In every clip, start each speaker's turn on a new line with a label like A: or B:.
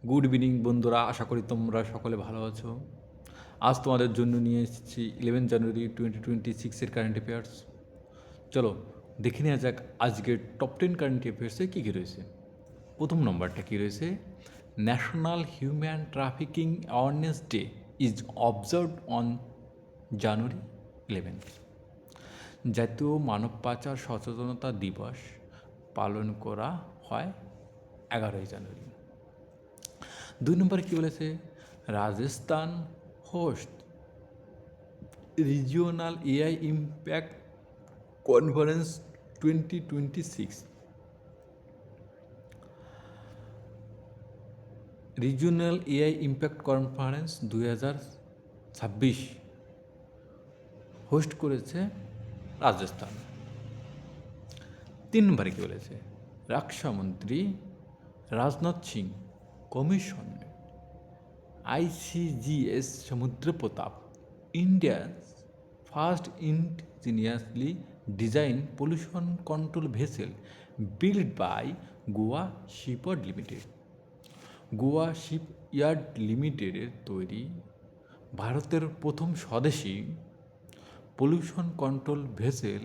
A: Good evening বন্ধুরা, আশা করি তোমরা সকলে ভালো আছো। আজ তোমাদের জন্য নিয়ে এসেছি 11 জানুয়ারি 2026-এর কারেন্ট অ্যাফেয়ার্স। চলো দেখে নেওয়া যাক আজকের টপ 10 কারেন্ট অ্যাফেয়ার্সে কী কী রয়েছে। প্রথম নম্বরটা কী রয়েছে, national human trafficking awareness day is observed on January 11। জাতীয় মানব পাচার সচেতনতা দিবস পালন করা হয় 11 জানুয়ারি। 2 নম্বরে কী বলেছে, Rajasthan host regional AI impact conference 2026। Regional AI impact conference 2026 host করেছে রাজস্থান। 3 নম্বরে কী বলেছে, রক্ষামন্ত্রী Rajnath Singh commission ICGS Samudra Pratap, India's first indigenously design pollution control vessel build by Goa shipyard limited. Goa shipyard লিমিটেডের তৈরি ভারতের প্রথম স্বদেশী pollution control vessel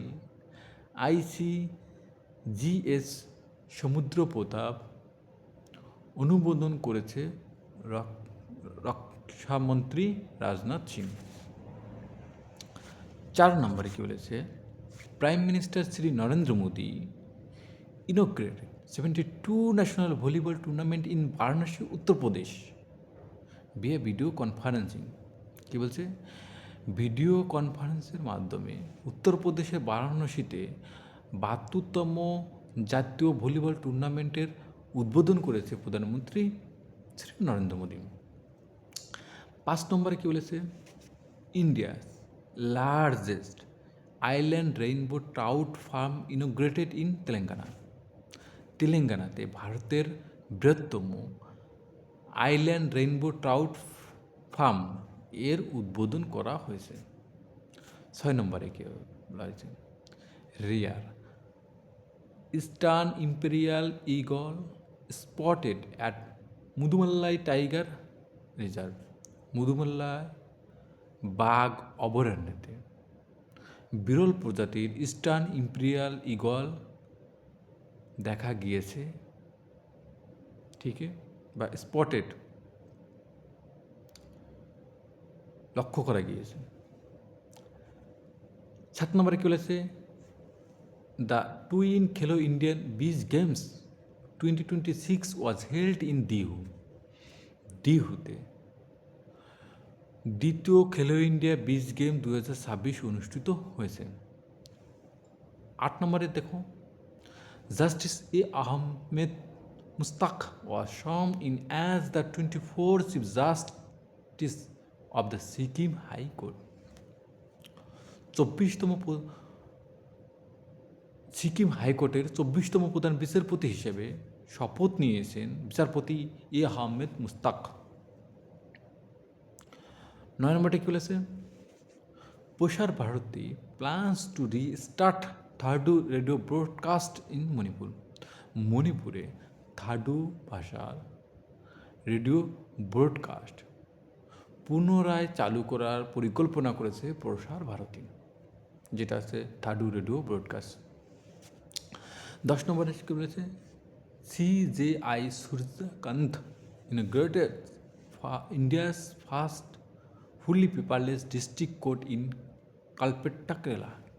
A: ICGS Samudra প্রতাপ অনুমোদন করেছে রক্ষামন্ত্রী রাজনাথ সিং। 4 নম্বরে কী বলেছে, prime minister Shri Narendra Modi inaugurate 72 national volleyball tournament in Varanasi Uttar Pradesh বিয়ে ভিডিও কনফারেন্সিং। কী বলছে, ভিডিও কনফারেন্সের মাধ্যমে উত্তরপ্রদেশের বারাণসীতে 72তম জাতীয় ভলিবল টুর্নামেন্টের উদ্বোধন করেছে প্রধানমন্ত্রী শ্রী নরেন্দ্র মোদী। 5 নম্বরে কী বলেছে, India largest island rainbow trout farm ইনোগ্রেটেড in Telangana. তেলেঙ্গানাতে ভারতের বৃহত্তম আইল্যান্ড রেইনবো ট্রাউট ফার্ম এর উদ্বোধন করা হয়েছে। 6 নম্বরে কী বলেছে, rare eastern imperial eagle spotted at Mudumalai tiger reserve. Mudumalai বাঘ অভয়ারণ্যতে বিরল প্রজাতির ইস্টার্ন ইম্পেরিয়াল ইগল দেখা গিয়েছে, ঠিক বা স্পটেড লক্ষ্য করা গিয়েছে। 7 নম্বরে কী বলেছে, the twin Khelo Indian beach games 2026 was held in দিহুতে দ্বিতীয় খেলো ইন্ডিয়া বিচ গেম 2026 অনুষ্ঠিত হয়েছে। 8 নম্বরে দেখো, justice A Ahmed Mushtaq was sworn in as the 24th chief justice of the Sikkim high court. 24তম সিকিম হাইকোর্টের 24তম প্রধান বিচারপতি হিসেবে শপথ নিয়েছেন বিচারপতি এ আহমেদ মুস্তাক। 9 নম্বরটা কী বলেছে, Prasar Bharati plans to restart থার্ডু রেডিও ব্রডকাস্ট ইন মণিপুর। মণিপুরে থার্ডু ভাষার রেডিও ব্রডকাস্ট পুনরায় চালু করার পরিকল্পনা করেছে প্রসার ভারতী, যেটা আছে থার্ডু রেডিও ব্রডকাস্ট। 10 নম্বরে কী বলেছে, CJI Suryakant inaugurated India's first fully paperless district court in Kalpetta,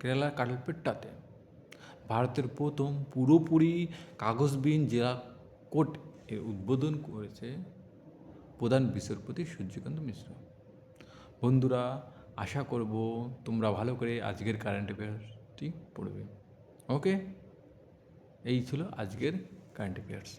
A: কেরালার কালপেট্টাতে ভারতের প্রথম পুরোপুরি কাগজবিহীন জেলা কোর্ট এর উদ্বোধন করেছে প্রধান বিচারপতি সূর্যকান্ত মিশ্র। বন্ধুরা, আশা করব তোমরা ভালো করে আজকের কারেন্ট অ্যাফেয়ার্সটি পড়বে। ওকে, এই ছিল আজকের কারেন্ট অ্যাফেয়ার্স।